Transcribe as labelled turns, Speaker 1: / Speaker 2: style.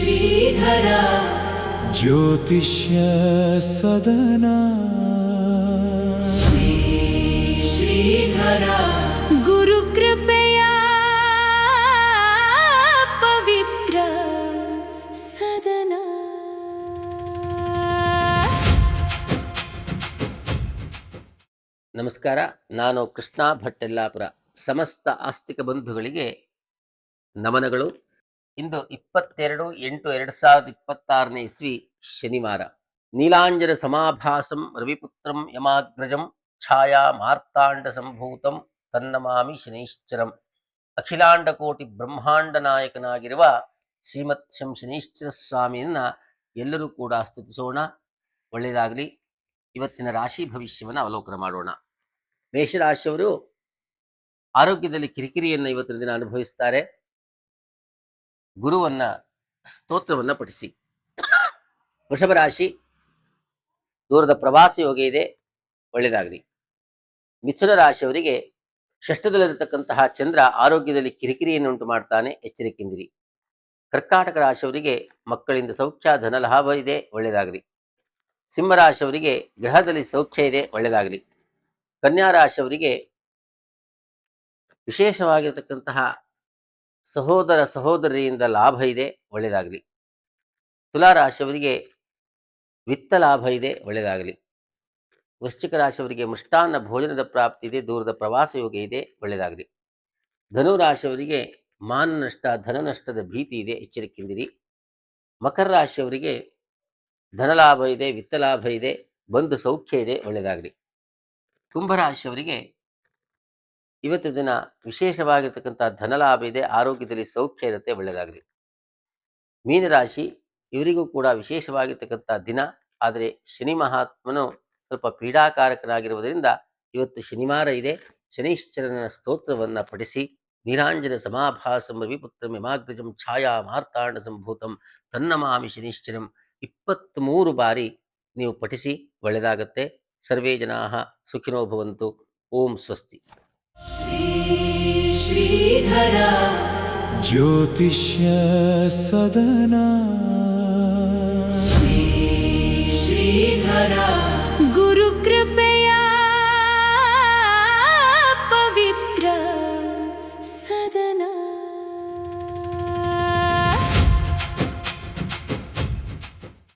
Speaker 1: ಶ್ರೀಧರ
Speaker 2: ಜ್ಯೋತಿಷ್ಯ ಸದನ
Speaker 1: ಶ್ರೀಧರ ಗುರುಕೃಪೆಯ ಪವಿತ್ರ ಸದನ.
Speaker 3: ನಮಸ್ಕಾರ. ನಾನು ಕೃಷ್ಣ ಭಟ್ಟೆಲ್ಲಾಪುರ. ಸಮಸ್ತ ಆಸ್ತಿಕ ಬಂಧುಗಳಿಗೆ ನಮನಗಳು. ಇಂದು 22/8/2026 ಇಸ್ವಿ ಶನಿವಾರ. ನೀಲಾಂಜನ ಸಮಾಭಾಸಂ ರವಿಪುತ್ರಂ ಯಮಾಗ್ರಜಂ ಛಾಯಾ ಮಾರ್ತಾಂಡ ಸಂಭೂತಂ ತನ್ನಮಾಮಿ ಶನೈಶ್ಚರಂ. ಅಖಿಲಾಂಡಕೋಟಿ ಬ್ರಹ್ಮಾಂಡ ನಾಯಕನಾಗಿರುವ ಶ್ರೀಮತ್ ಶಂ ಶನೈಶ್ಚರ ಸ್ವಾಮಿಯನ್ನ ಎಲ್ಲರೂ ಕೂಡ ಸ್ತುತಿಸೋಣ. ಒಳ್ಳೆಯದಾಗಲಿ. ಇವತ್ತಿನ ರಾಶಿ ಭವಿಷ್ಯವನ್ನು ಅವಲೋಕನ ಮಾಡೋಣ. ಮೇಷರಾಶಿಯವರು ಆರೋಗ್ಯದಲ್ಲಿ ಕಿರಿಕಿರಿಯನ್ನು ಇವತ್ತಿನ ದಿನ ಅನುಭವಿಸ್ತಾರೆ. ಗುರುವನ್ನ ಸ್ತೋತ್ರವನ್ನ ಪಠಿಸಿ. ವೃಷಭ ರಾಶಿ, ದೂರದ ಪ್ರವಾಸ ಯೋಗ ಇದೆ, ಒಳ್ಳೆಯದಾಗಲಿ. ಮಿಥುನ ರಾಶಿಯವರಿಗೆ ಷಷ್ಠದಲ್ಲಿರತಕ್ಕಂತಹ ಚಂದ್ರ ಆರೋಗ್ಯದಲ್ಲಿ ಕಿರಿಕಿರಿಯನ್ನು ಉಂಟು ಮಾಡ್ತಾನೆ, ಎಚ್ಚರಿಕೆಯಿಂದಿರಿ. ಕರ್ಕಾಟಕ ರಾಶಿಯವರಿಗೆ ಮಕ್ಕಳಿಂದ ಸೌಖ್ಯ, ಧನ ಲಾಭ ಇದೆ, ಒಳ್ಳೆಯದಾಗಲಿ. ಸಿಂಹರಾಶಿಯವರಿಗೆ ಗ್ರಹದಲ್ಲಿ ಸೌಖ್ಯ ಇದೆ, ಒಳ್ಳೆಯದಾಗಲಿ. ಕನ್ಯಾ ರಾಶಿಯವರಿಗೆ ವಿಶೇಷವಾಗಿರತಕ್ಕಂತಹ ಸಹೋದರ ಸಹೋದರಿಯಿಂದ ಲಾಭ ಇದೆ, ಒಳ್ಳೆಯದಾಗಲಿ. ತುಲಾ ರಾಶಿಯವರಿಗೆ ವಿತ್ತ ಲಾಭ ಇದೆ, ಒಳ್ಳೆಯದಾಗಲಿ. ವೃಶ್ಚಿಕ ರಾಶಿಯವರಿಗೆ ಮೃಷ್ಟಾನ್ನ ಭೋಜನದ ಪ್ರಾಪ್ತಿ ಇದೆ, ದೂರದ ಪ್ರವಾಸ ಯೋಗ ಇದೆ, ಒಳ್ಳೆಯದಾಗಲಿ. ಧನು ರಾಶಿಯವರಿಗೆ ಮಾನ ನಷ್ಟ, ಧನ ನಷ್ಟದ ಭೀತಿ ಇದೆ, ಎಚ್ಚರಿಕೆಯಿಂದಿರಿ. ಮಕರ ರಾಶಿಯವರಿಗೆ ಧನಲಾಭ ಇದೆ, ವಿತ್ತ ಲಾಭ ಇದೆ, ಬಂಧು ಸೌಖ್ಯ ಇದೆ, ಒಳ್ಳೆಯದಾಗಲಿ. ಕುಂಭರಾಶಿಯವರಿಗೆ ಇವತ್ತು ದಿನ ವಿಶೇಷವಾಗಿರ್ತಕ್ಕಂಥ ಧನಲಾಭ ಇದೆ, ಆರೋಗ್ಯದಲ್ಲಿ ಸೌಖ್ಯ ಇರುತ್ತೆ, ಒಳ್ಳೆಯದಾಗಲಿ. ಮೀನರಾಶಿ, ಇವರಿಗೂ ಕೂಡ ವಿಶೇಷವಾಗಿರ್ತಕ್ಕಂಥ ದಿನ, ಆದರೆ ಶನಿ ಮಹಾತ್ಮನು ಸ್ವಲ್ಪ ಪೀಡಾಕಾರಕನಾಗಿರುವುದರಿಂದ ಇವತ್ತು ಶನಿವಾರ ಇದೆ. ಶನೈಶ್ಚರನ ಸ್ತೋತ್ರವನ್ನು ಪಠಿಸಿ. ನೀಲಾಂಜನ ಸಮಾಭಾಸಂ ರವಿಪುತ್ರಂ ಯಮಾಗ್ರಜಂ ಛಾಯಾ ಮಾರ್ತಾಂಡ ಸಂಭೂತಂ ತನ್ನಮಾಮಿ ಶನೈಶ್ಚರಂ 23 ಬಾರಿ ನೀವು ಪಠಿಸಿ, ಒಳ್ಳೆಯದಾಗತ್ತೆ. ಸರ್ವೇ ಜನಾಃ ಸುಖಿನೋ ಭವಂತು. ಓಂ ಸ್ವಸ್ತಿ.
Speaker 1: ಶ್ರೀಧರ
Speaker 2: ಜ್ಯೋತಿಷ್ಯ ಸದನ
Speaker 1: ಶ್ರೀಧರ